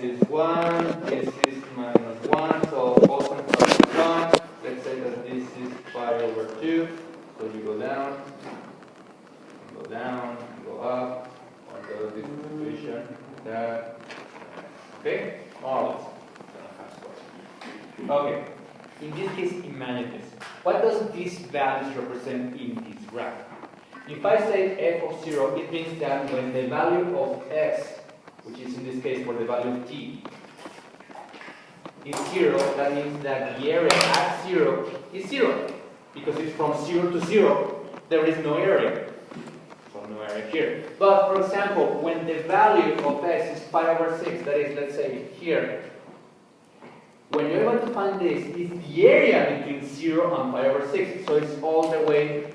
is 1, this is minus 1, so constant part is 1. Let's say that this is pi over 2, so you go down, and go up, until this equation, that, okay, more or less. Okay, in this case, imagine this. What does these values represent in this graph? If I say f of 0, it means that when the value of x, which is in this case for the value of t, is 0, that means that the area at 0 is 0. Because it's from 0 to 0, there is no area. So no area here. But for example, when the value of x is pi over 6, that is, let's say, here, when you're able to find this, it's the area between 0 and pi over 6. So it's all the way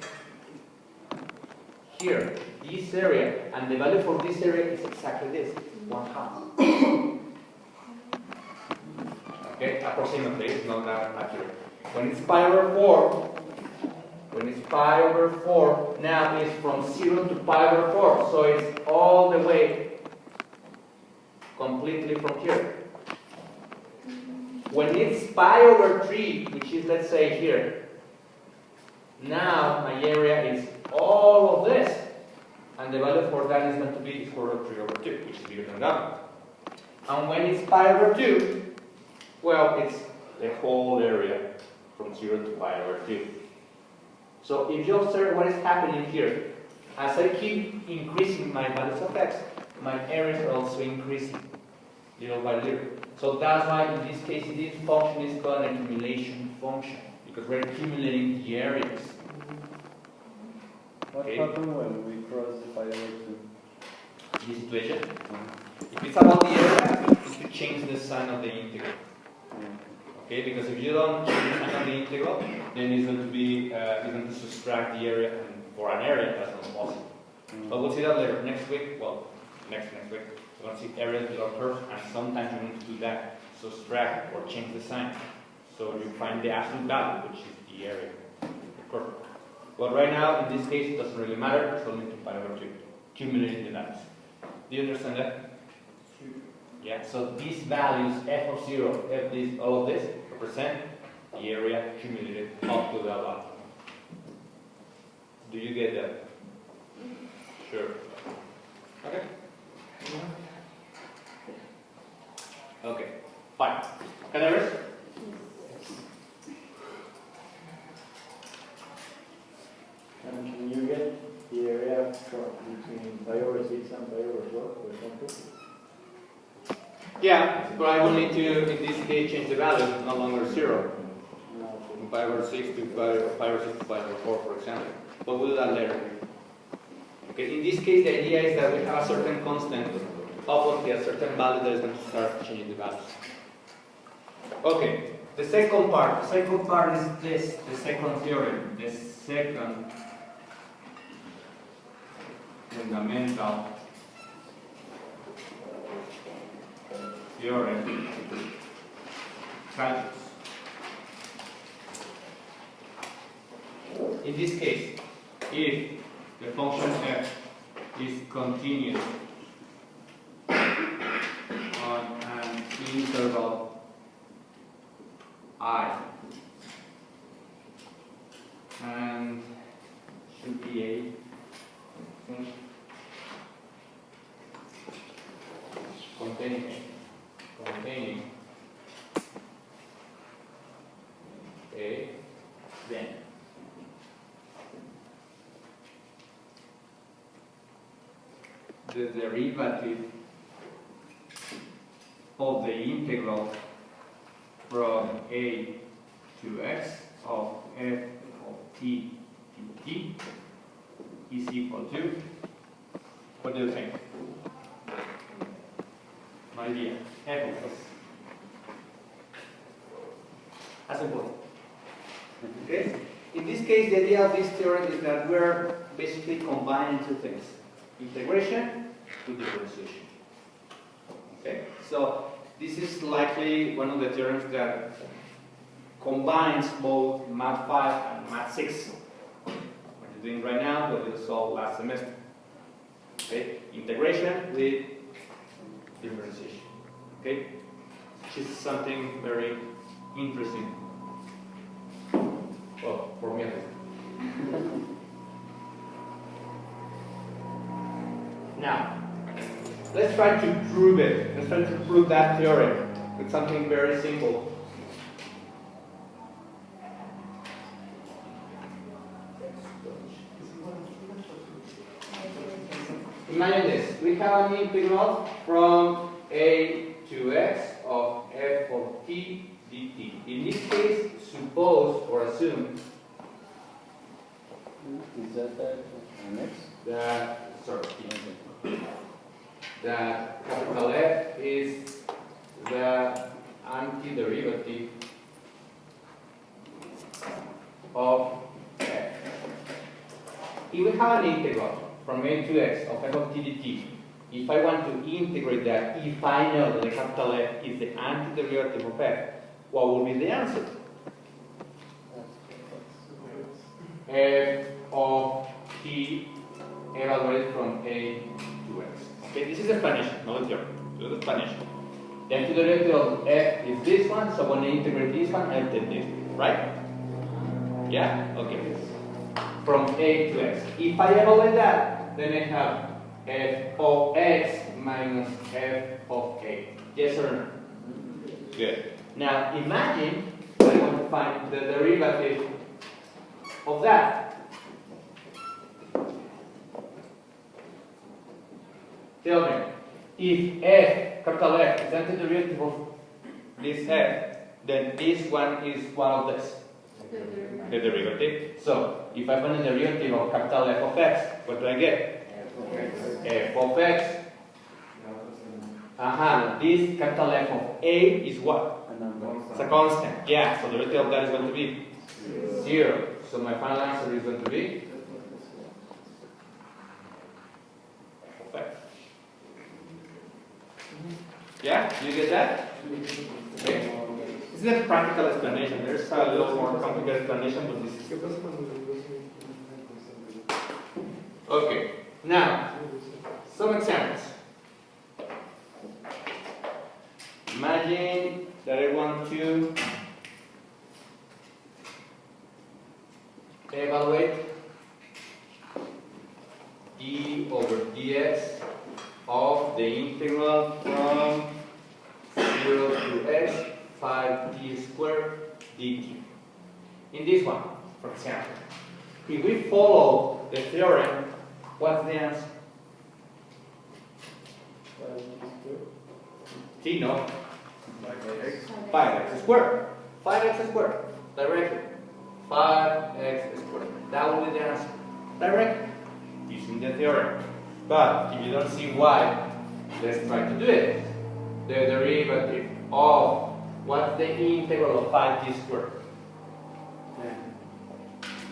here, this area, and the value for this area is exactly this, 1/2. Okay, approximately, it's not that accurate. When it's pi over 4, now it's from 0 to pi over 4, so it's all the way completely from here. When it's pi over 3, which is, let's say, here, now my area is all of this, and the value for that is going to be square root of 3 over 2, which is bigger than that. And when it's pi over 2, well, it's the whole area from 0 to pi over 2. So if you observe what is happening here, as I keep increasing my values of x, my areas are also increasing little by little. So that's why in this case this function is called an accumulation function, because we're accumulating the areas. What happens when we cross the pi over 2? This situation, if it's about the area, it's to change the sign of the integral. Okay, because if you don't change the sign of the integral, then it's going to be going to subtract the area, and for an area that's not possible. But we'll see that later. Next week, well, next week, we're going to see areas without curves, and sometimes you need to do that, subtract or change the sign, so you find the absolute value, which is the area, the curve. But right now, in this case, it doesn't really matter. It's only 2 pi over 2, accumulating the values. Do you understand that? Yeah, so these values, f of 0, f this, all of this, represent the area accumulated up to the value. Do you get that? Sure. Okay. Okay, fine. Can I rest? And can you get the area between pi over 6 and pi over 4, for example? Yeah, but I will need to, in this case, change the value, no longer 0. From pi over 6 to pi over 6 to pi over 4, for example. But we'll do that later. Okay, in this case, the idea is that we have a certain constant up until a certain value that is going to start changing the values. Okay, the second part. The second part is this, the second theorem, the second fundamental theorem, calculus. In this case, if the function f is continuous on an interval I and should be a containing a then the derivative of the integral from a to x of f of t dt is equal to, what do you think? My idea, f of x. As important. Okay? In this case, the idea of this theorem is that we're basically combining two things. Integration to differentiation. Okay? So this is likely one of the theorems that combines both Math 5 and Math 6. What you're doing right now, what you saw last semester. Okay? Integration with differentiation. Okay? Which is something very interesting. Well, for me at least. Now, let's try to prove it. Let's try to prove that theorem with something very simple. Imagine this. We have an integral from a to x of f of t dt. In this case, suppose or assume Is that an x? that, sorry, that capital F is the antiderivative of f. If we have an integral from a to x of f of t dt, if I want to integrate that, if I know that the capital F is the antiderivative of f, what will be the answer? F of t evaluated from a to x. Okay, this is explanation, not a theorem. This is explanation. The antiderivative of f is this one, so when I integrate this one, I take this, right? Yeah? Okay. From a to x. If I evaluate that, then I have f of x minus f of a. Yes or no? Good. Now imagine that I want to find the derivative of that. Tell me, if f, capital F, is antiderivative of this f, then this one is one of this. The derivative. So, if I find the derivative of capital F of x, what do I get? F of x. This capital F of a is what? It's a constant. Yeah, so the derivative of that is going to be 0. So my final answer is going to be f of x. Yeah, you get that? Okay. This is a practical explanation. There's a little more complicated explanation, but this is. Okay. Now, some examples. Imagine that I want to evaluate d over dx of the integral from 0 to x 5t squared dt. In this one, for example, if we follow the theorem, what's the answer? T, no? 5x squared. 5x squared. Directly. 5x squared. That will be the answer. Directly. Using the theorem. But if you don't see why, let's try to do it. The derivative of what's the integral of 5t squared?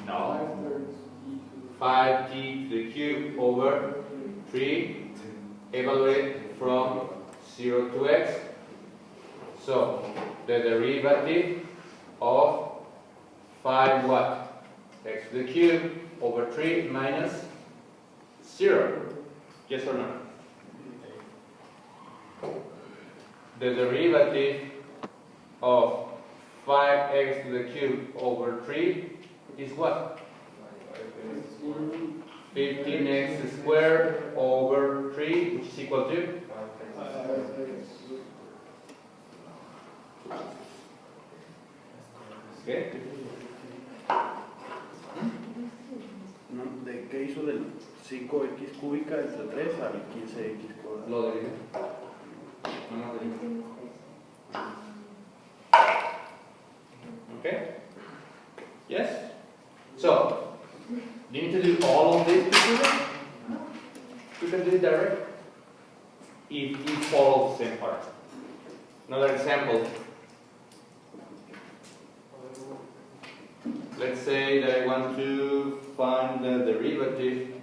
No. 5t to the cube over 3 evaluate from 0 to x. So the derivative of 5 what? X to the cube over 3 minus 0. Yes or no? The derivative of 5x to the cube over 3 is what? 15x squared over 3, which is equal to? Okay. ¿De qué hizo del 5x cúbica entre 3 al 15x cuadrado? Lo derivé. No derivé. Okay? Yes? So, do you need to do all of this to do it? You can do it direct if you follow the same part. Another example. Let's say that I want to find the derivative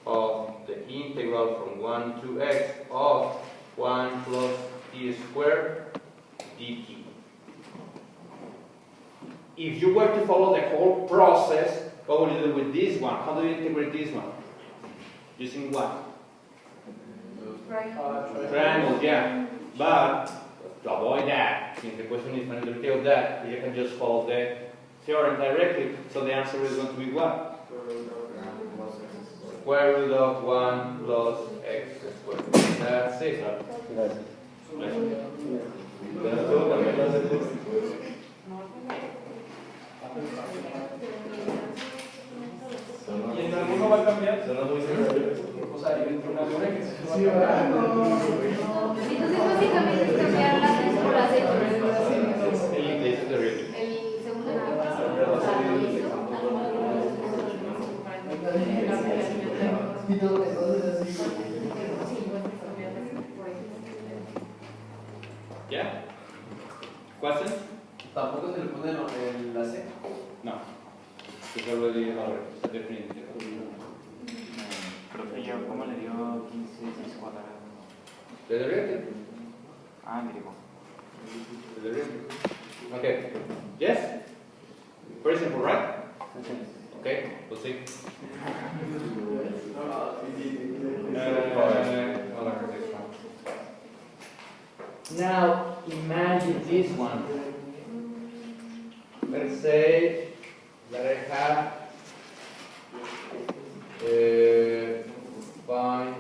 of the integral from 1 to x of 1 plus t squared dt. If you were to follow the whole process, what would you do with this one? How do you integrate this one? Using what? Triangles, yeah. But to avoid that, since the question is find the derivative of that, you can just follow the theorem directly. So the answer is going to be what? Square root of 1 plus x squared. That's it. ¿Y en alguno va a cambiar? O sea, entre una y una que se Entonces, básicamente es cambiar las tres por las hechos. El segundo Yeah? Questions? ¿Tampoco se le pone el la C? No. It's already a different integral. Profe, ¿yo cómo le dio 15x cuadrado? The derivative. Griego. The derivative. Okay. Yes? Very simple, right? Okay, we'll see. Now, imagine this one. Let's say that I have find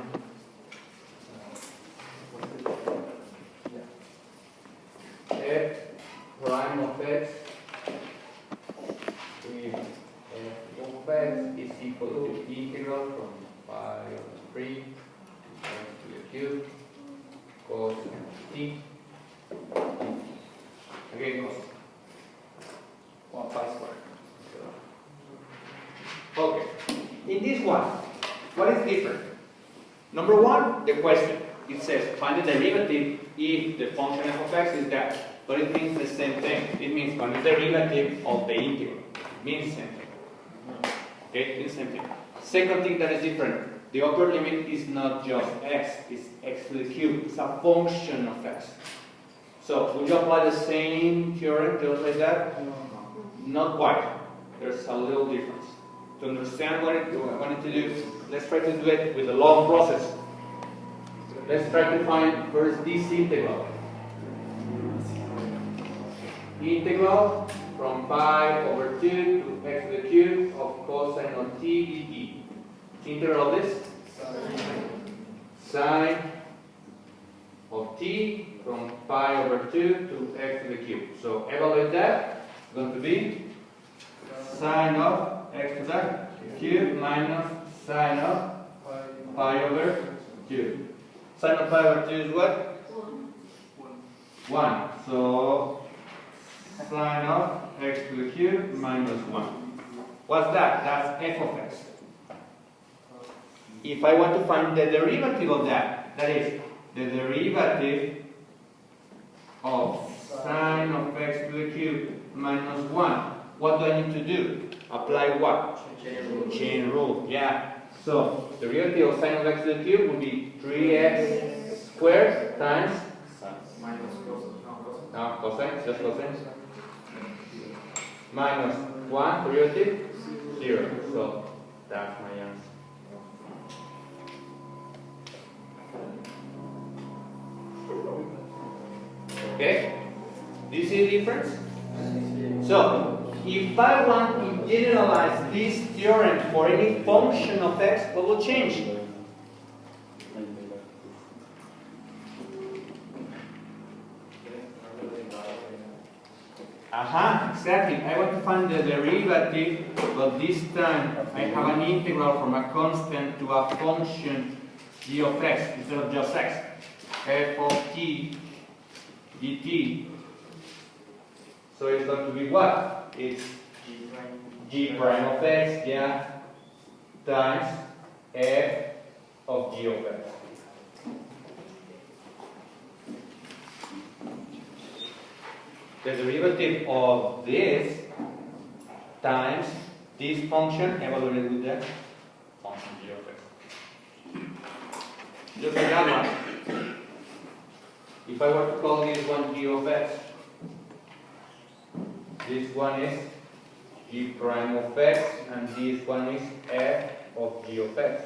f prime of x if f of x is equal to integral from pi over 3 to the cube cos t. Again, cos 1 pi squared. Okay. In this one, what is different? Number one, the question. It says find the derivative if the function f of x is that. But it means the same thing. It means find the derivative of the integral. It means the same thing. Okay, it means the same thing. Second thing that is different. The upper limit is not just x, it's x to the cube. It's a function of x. So, will you apply the same theorem just like that? Not quite. There's a little difference. To understand what I wanted to do, let's try to do it with a long process. Let's try to find first this integral. Integral from pi over 2 to x to the cube of cosine of t dt. Integral of this? Sine of t from pi over 2 to x to the cube. So evaluate that. It's going to be sine of x to the cube minus sine of pi over 2. Sine of pi over 2 is what? 1. So sine of x to the cube minus 1. What's that? That's f of x. If I want to find the derivative of that, that is the derivative of sine of x to the cube minus 1, what do I need to do? Apply what? Chain rule. Yeah. So the derivative of sine of x to the cube would be 3x squared times cosine, just cosine, minus 1 derivative 0. So that's my answer. Okay? Do you see the difference? So, if I want to generalize this theorem for any function of x, what will change? Exactly. I want to find the derivative, but this time I have an integral from a constant to a function g of x instead of just x. F of t dt. So it's going to be what? It's g prime of x, yeah, times f of g of x. The derivative of this times this function evaluated with the function g of x. Just like that one. If I were to call this one g of x, this one is g prime of x, and this one is f of g of x.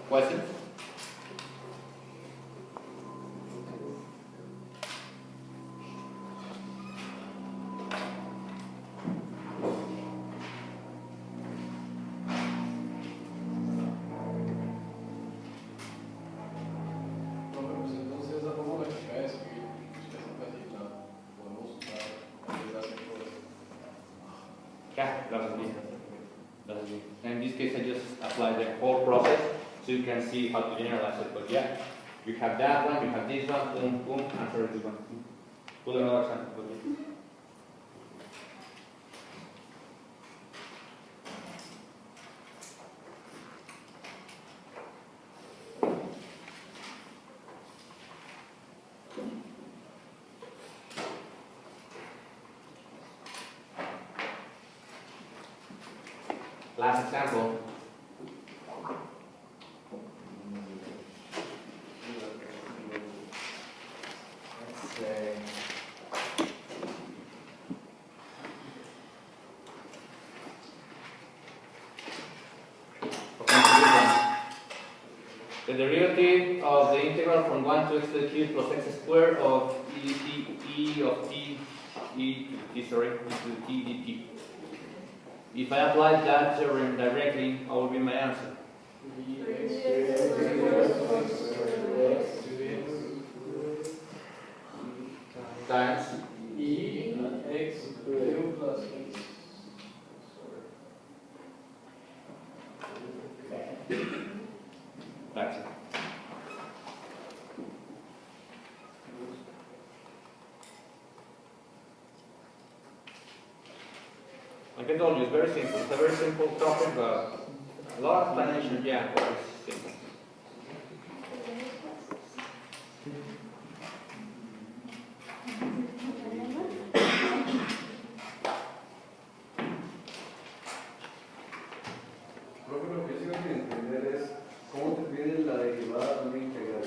Questions? Entonces esa fórmula que acaba de escribir, que es fácil, la podemos usar para hacer todo esto. Yeah, that's me. That's me. In this case, I just apply the whole process so you can see how to generalize it. But yeah, you have that one, you have this one, boom, boom, answer this one. Put another example. Last example. Let's say the derivative of the integral from 1 to x to the cube plus x squared of e of t to the t dt. If I apply that theorem directly, what will be my answer? Times E x cubed plus x. that's it. Like I told you, it's very simple. It's a very simple topic, but a lot of explanation, yeah, but it's simple. Profe, lo que yo sigo sin entender es cómo te piden la derivada de una integral.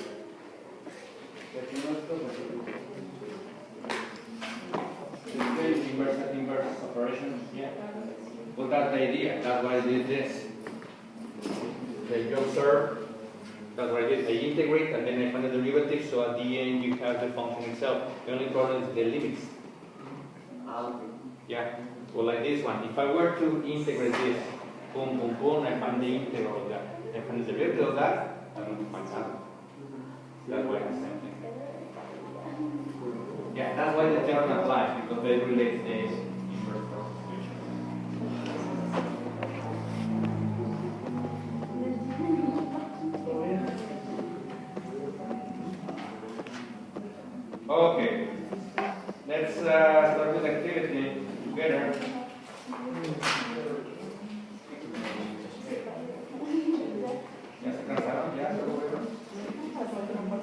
Y aquí no está Inverse operation, yeah. Well, that's the idea. That's why I did this. Okay, you observe. That's what I did. I integrate and then I find the derivative, so at the end you have the function itself. The only problem is the limits. Yeah. Well, like this one. If I were to integrate this, boom, boom, boom, I find the integral of that. I find the derivative of that, I'm going to find that. That's why it's the same thing. Yeah, that's why the theorem applies, because they relate the inverse substitution. Okay, let's start with activity together. ¿Ya se cansaron? ¿Ya se aburrieron?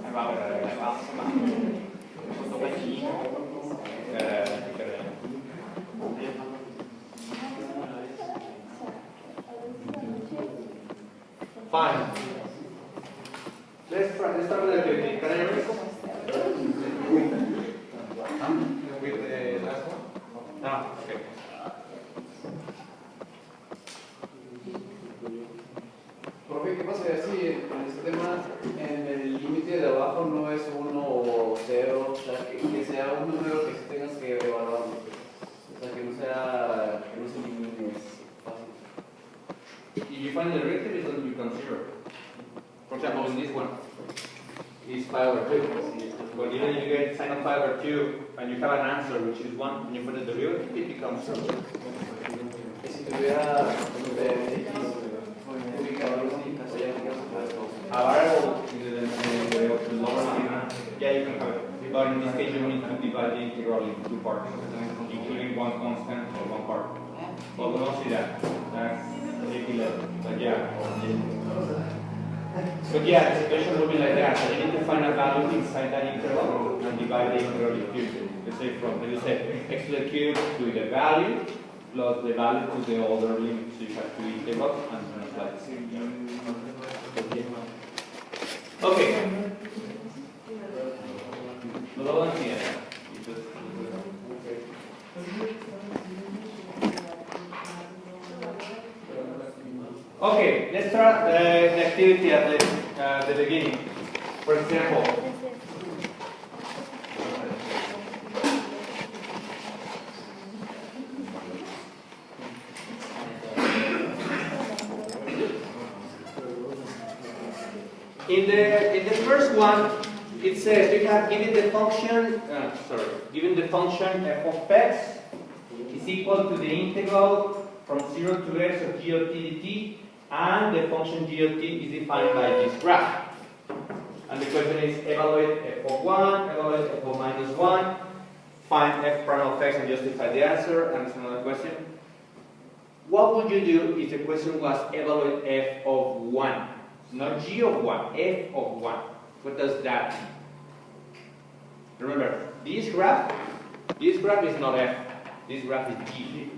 Ahí va, ahí va. Fine. Let's start with the activity. Can I hear me? With the last one? No, okay. Profe, ¿qué pasaría si en este tema en el límite de abajo no es 1 o 0? O sea, que sea un número que sí tengas que evaluar. O sea, que no se elimine, es fácil. If you find the derivative, it doesn't become 0. For example, in this one, is pi over 2. But even if you get sine of pi over 2 and you have an answer which is 1, and you put the derivative, it becomes 0. Y si tuviera x ubicado así, sería A variable in the lower limit, yeah, you can have it. But in this case, you need to divide the integral into 2 parts, including one constant or 1 part. But we don't see that. That's ridiculous. But yeah. But yeah, the situation would be like that. So you need to find a value inside that interval and divide the integral in cube. Let's say from, you say x to the cube to the value plus the value to the other limit. So you have 2 integrals and translate. Okay. Lo vamos a enseñar. Okay. Okay, let's start the activity at the beginning. For example, in the first one, it says you have given the function f of x is equal to the integral from 0 to x of g of t dt, and the function g of t is defined by this graph. And the question is evaluate f of 1, evaluate f of minus 1, find f prime of x and justify the answer. And it's another question. What would you do if the question was evaluate f of 1? Not g of 1, f of 1. What does that mean? Remember, this graph is not f, this graph is g.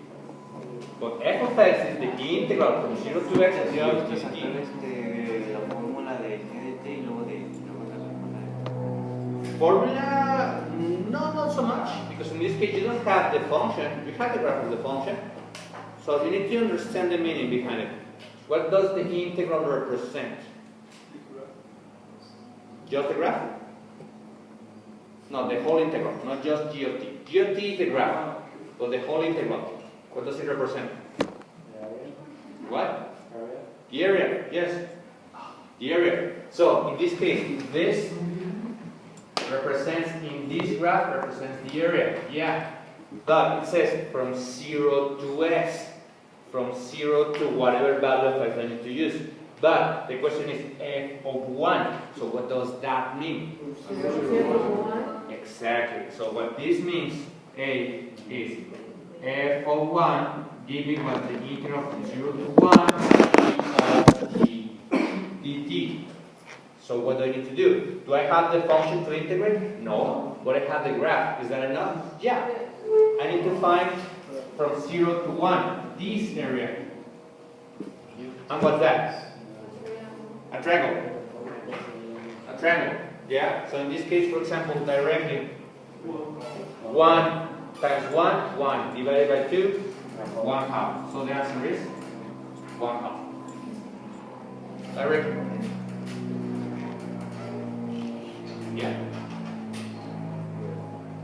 But f of x is the integral from 0 to x and 0 to t. La fórmula de GDT y luego de Formula, no, not so much, because in this case you don't have the function, you have the graph of the function. So you need to understand the meaning behind it. What does the integral represent? Just the graph? No, the whole integral, not just g of t. G of t is the graph, but the whole integral. What does it represent? What? The area, yes. The area. So in this case, this represents, in this graph represents the area. Yeah. But it says from 0 to x. From 0 to whatever value of x I need to use. But the question is f of 1. So what does that mean? Exactly. So what this means, A, is f of 1 given what the integral from 0 to 1 of g dt. So what do I need to do? Do I have the function to integrate? No. But I have the graph. Is that enough? Yeah. I need to find from 0 to 1 this area. And what's that? A triangle. A triangle. Yeah? So in this case, for example, directly 1 times 1, 1 divided by 2, 1 half. So the answer is 1 half. Directly. Yeah.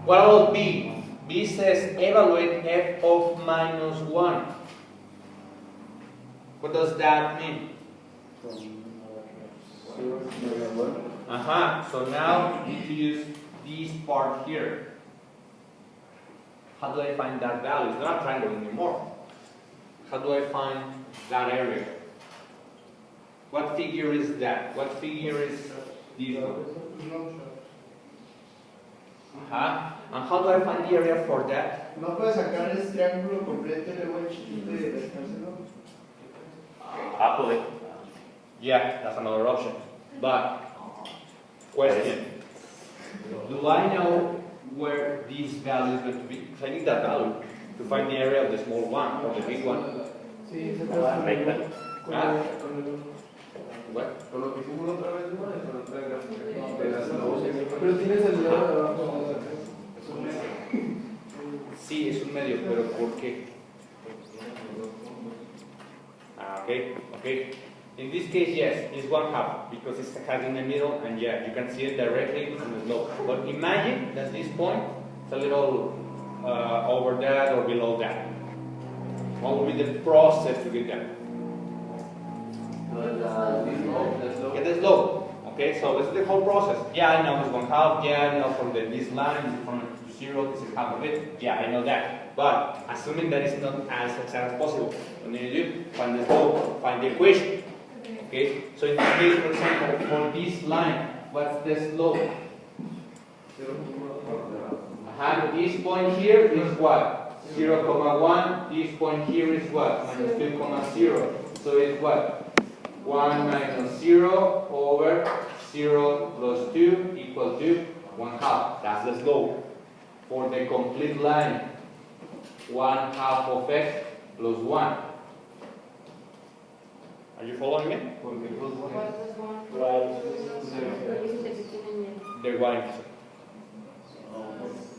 What about B? B says evaluate f of minus 1. What does that mean? So now you need to use this part here. How do I find that value? It's not a triangle anymore. How do I find that area? What figure is that? What figure is this one? And how do I find the area for that? No puedes sacar el triángulo completo y luego el chiquito y descárselo. Happily. Yeah, that's another option. But, question. Do I know where this value is going to be? Because I need that value to find the area of the small one or the big one. What? Con lo que hicimos otra vez, ¿no? Con otra gráfica. De las dos. Pero tienes el dedo de abajo. Es un medio. Sí, es un medio, pero ¿por qué? Okay. In this case, yes, it's 1 half because it has in the middle, and yeah, you can see it directly on the slope. But imagine that this point is a little over that or below that. What will be the process to get there? Get the slope. Okay, so this is the whole process. Yeah, I know it's 1 half. Yeah, I know from this line, this is from to 0, this is half of it. Yeah, I know that. But assuming that it's not as exact as possible, what do you do? Find the slope, find the equation. Okay, so in this case, for example, for this line, what's the slope? This point here is what? 0,1. This point here is what? Minus 2,0. So it's what? 1 minus 0 over 0 plus 2 equal to 1 half. That's the slope. For the complete line, 1 half of x plus 1. Are you following me? They're white.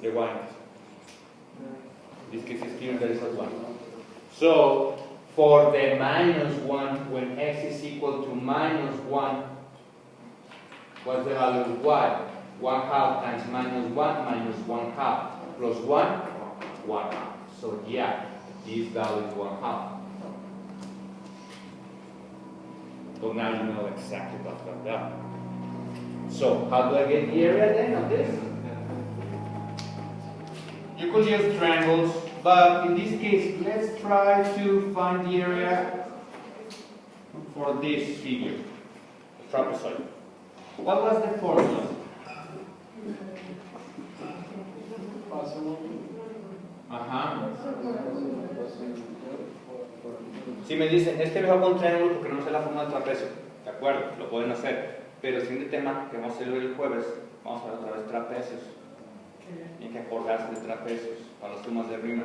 They're white. This case is clear that is not 1. So, for the minus 1, when x is equal to minus 1, what's the value of y? 1/2 times minus 1 minus 1/2 plus 1, 1/2. So yeah, this value is 1/2. So now you know exactly what's going on. So how do I get the area then of this? You could use triangles, but in this case, let's try to find the area for this figure, the trapezoid. What was the formula? Si me dicen, es que mejor con triángulo porque no sé la forma del trapecio, de acuerdo, lo pueden hacer, pero siguiente tema que vamos a hacer el jueves, vamos a ver otra vez trapecios. Tienen que acordarse de trapecios para las sumas de rima.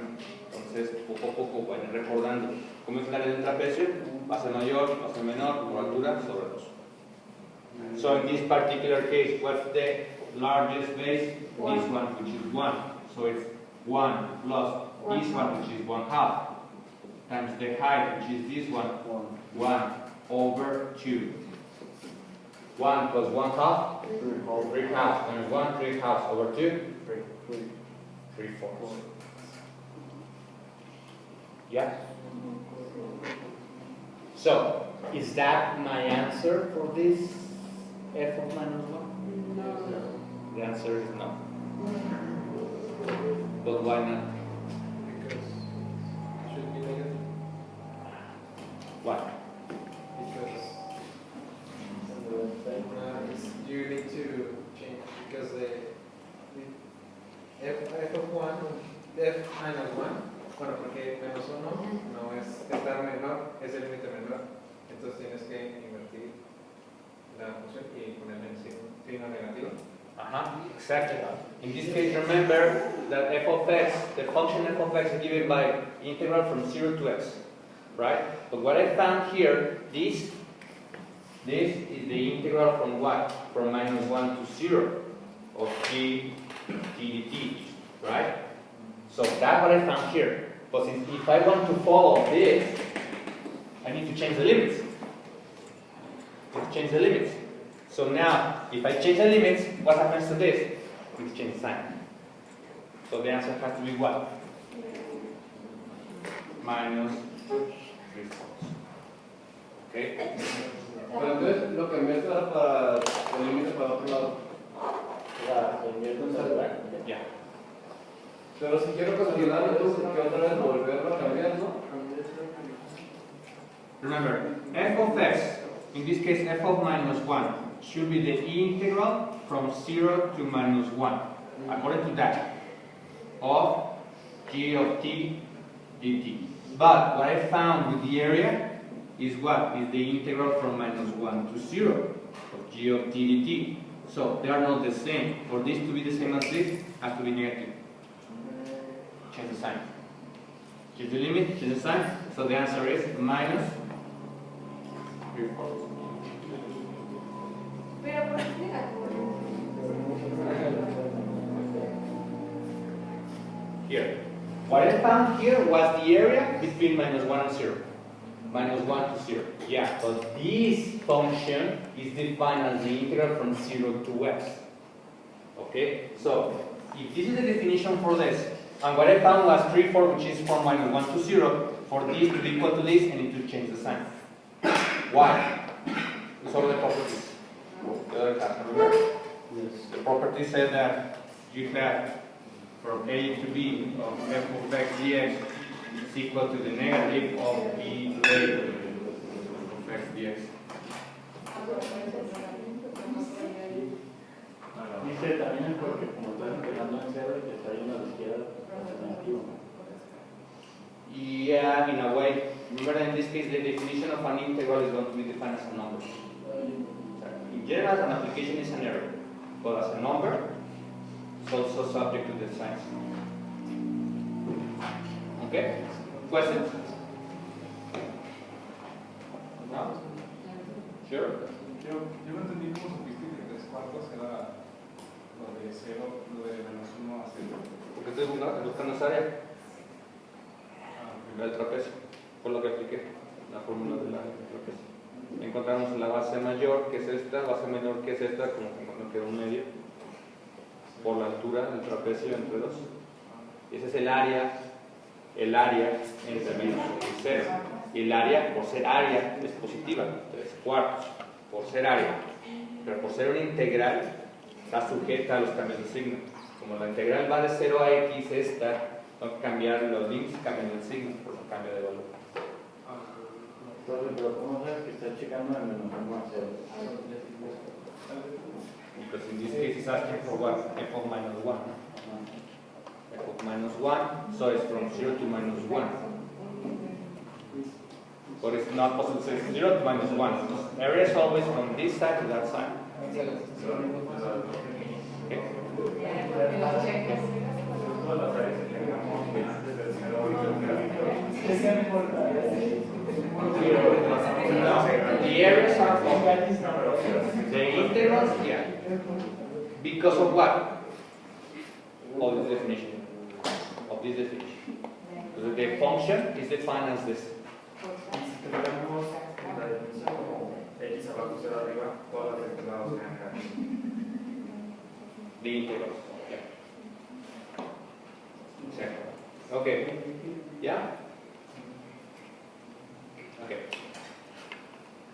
Entonces, poco a poco vayan recordando cómo es la ley del trapecio, base mayor, base menor, por altura, sobre 2. So in this particular case, what's the largest base? This one, which is 1. So it's 1 plus this one, which is 1/2, times the height, which is this one, 1 over 2. 1 plus 1/2, 3/2, times 1, 3/2 over 2, 3/4. Yeah? So, is that my answer for this f of minus 1? No. The answer is no. But why not? Because it should be negative. Why? Because you need to change, because the f of 1, f minus 1, bueno, porque menos 1 no es estar menor, es el límite menor, entonces tienes que invertir la función y ponerle el signo negativo. Exactly. In this case, remember that f of x, the function f of x is given by integral from 0 to x, right? But what I found here, this is the integral from what? From minus 1 to 0 of t dt, right? So that's what I found here. But if I want to follow this, I need to change the limits. Change the limits. So now, if I change the limits, what happens to this? It changes sign. So the answer has to be what? Minus 3/4. Okay? Pero entonces lo cambiaste ahora para el límite para otro lado. Yeah. Pero si quiero cuestionarlo, tú que otra vez volverlo a cambiar, ¿no? Remember, f of x, in this case f of minus 1, should be the integral from 0 to minus 1, according to that, of g of t dt. But what I found with the area is what? Is the integral from minus 1 to 0 of g of t dt. So they are not the same. For this to be the same as this, has to be negative. Change the sign. Change the limit, change the sign. So the answer is minus 3/4. Pero ¿por qué negativo? Here. What I found here was the area between minus 1 and 0. Minus 1 to 0. Yeah, but this function is defined as the integral from 0 to x. Okay? So, if this is the definition for this, and what I found was 3/4, which is from minus 1 to 0, for this to be equal to this, I need to change the sign. Why? These are the properties. The other class, remember? Yes. The property said that you have from a to b of f of x dx is equal to the negative of b to a of x dx. Dice también porque como estás empezando en 0 y te está yendo a la izquierda, es negativo. Yeah, in a way. Remember that in this case, the definition of an integral is going to be defined as a number. In general, an application is an error, but as a number, it's also subject to the signs. Okay? Questions? No? Sure? Yo no entendí cómo supiste que 3/4 era lo de 0, lo de menos 1 a 0. Porque estoy buscando esa área. El trapecio. por lo que apliqué la fórmula de la trapecio. Encontramos la base mayor, que es esta, base menor, que es esta, como que no queda un medio, por la altura del trapecio entre dos. Y ese es el área entre menos y 0. Y el área, por ser área, es positiva, 3/4, por ser área. Pero por ser una integral, está sujeta a los cambios de signo. Como la integral va de 0 a x, esta, tengo que cambiar los links, cambian el signo, por el cambio de valor. Entonces, pero ¿cómo sabes que está checando de menos 1 a 0? Because in this case it's asking for what? F of minus 1. F of minus 1, so it's from 0 to minus 1. But it's not possible to say 0 to minus 1. Area is always from this side to that side. Okay? No, the areas are from the integrals, yeah. Because of what? Of this definition. Of this definition. So the function is defined as this. Si tuviéramos la definición como x abajo 0 arriba, todas las integrados serían acá. The integrals. Yeah. Okay. Yeah? Okay.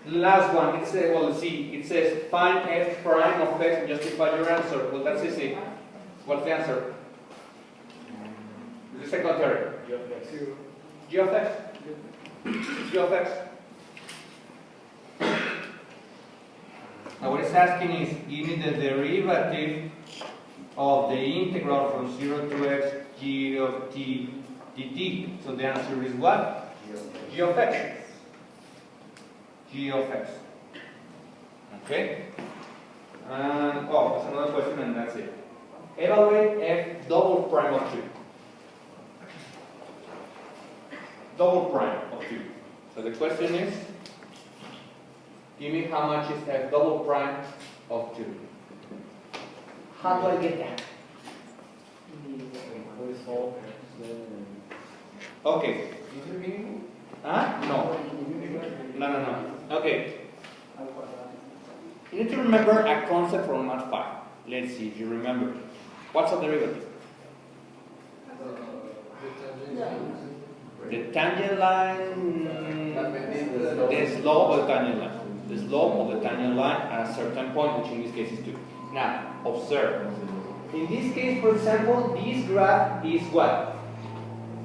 Last one, it says, well, see, it says find f prime of x and justify your answer. Well, that's easy. What's the answer? The second theorem. G of x. G of x. Now what it's asking is, give me the derivative of the integral from 0 to x g of t dt. So the answer is what? G of x. G of x. Okay? And, oh, that's another question and that's it. Evaluate f double prime of 2. Double prime of 2. So the question is, give me how much is f double prime of 2. How do I get that? Okay. Huh? No. No. Okay. You need to remember a concept from Math 5. Let's see if you remember. What's a derivative? The tangent line, the slope of the tangent line. The slope of the tangent line at a certain point, which in this case is 2. Now, observe. In this case, for example, this graph is what?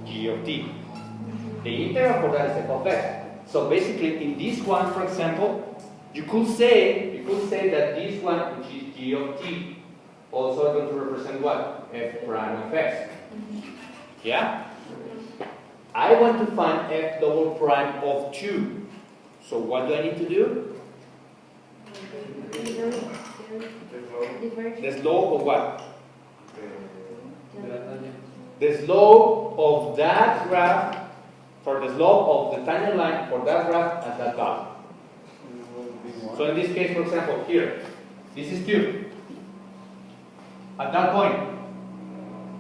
G of t. The integral for that is f of x. So basically, in this one, for example, you could say that this one, which is g of t, also is going to represent what? F prime of x. Yeah? I want to find f double prime of 2. So what do I need to do? The slope of what? The slope of that graph, for the slope of the tangent line for that graph at that value. So in this case, for example, here, this is 2. At that point,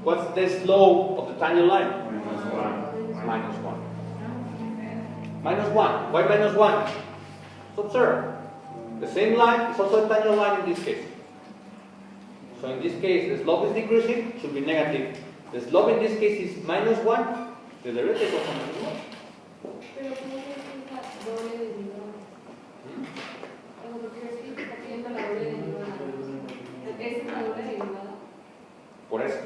what's the slope of the tangent line? Minus 1. Minus 1. Why minus 1? So observe. The same line is also a tangent line in this case. So in this case, the slope is decreasing, should be negative. The slope in this case is minus 1. The derivative is also minus 1. Pero ¿cómo se explica doble derivada? O sea, ¿por qué está pidiendo la doble derivada? ¿Esa es la doble derivada? Por eso,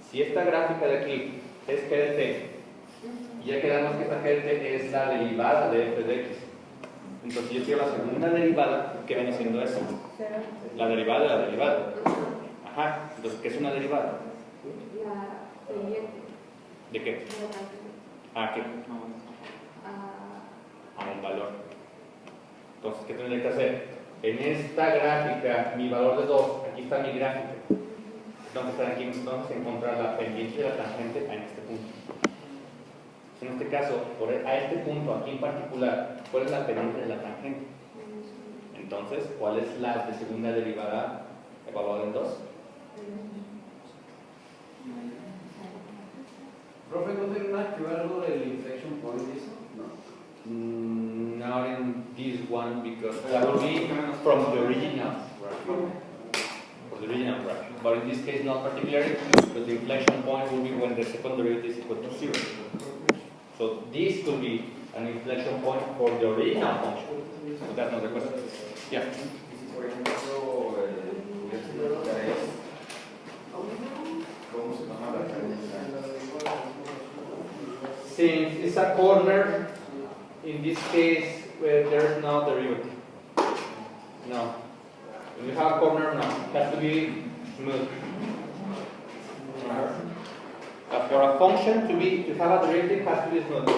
si esta gráfica de aquí es g de t, y ya quedamos que esta g de t es la derivada de f de x. Entonces yo quiero la segunda derivada, que viene siendo esa. La derivada de la derivada. Ajá, entonces, ¿qué es una derivada? La siguiente. ¿De qué? ¿A qué? A un valor. Entonces, ¿qué tendré que hacer? En esta gráfica, mi valor de 2, aquí está mi gráfica. Entonces, encontrar la pendiente de la tangente en este punto. En este caso, a este punto aquí en particular, ¿cuál es la pendiente de la tangente? Entonces, ¿cuál es la de segunda derivada evaluada en 2? Profe, ¿no tiene nada que ver algo del inflection point eso? because that will be from the original graph. But in this case, not particularly, but the inflection point will be when the second derivative is equal to 0. So this could be an inflection point for the original function. So that's not the question. Yeah. Por ejemplo, ¿cómo se toma la Since it's a corner, in this case, where there is no derivative. No. When you have a corner, no. It has to be smooth. For a function to have a derivative, it has to be smooth.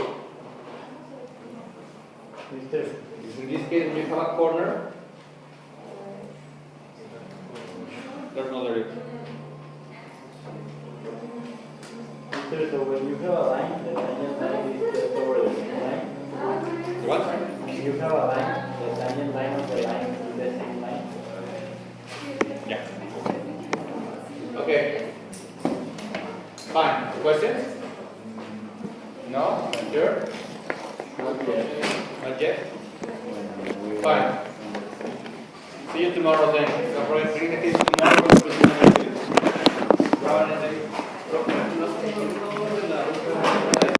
In this case, when you have a corner, there's no derivative. So when you have a line, the tangent line is just over the line. What? When you have a line, the tangent line of the line is the same line. Yeah. Okay. Fine. Questions? No? Not sure? Not yet. Not yet? Fine. See you tomorrow then. Don't forget to bring the kids tomorrow. Have a nice day.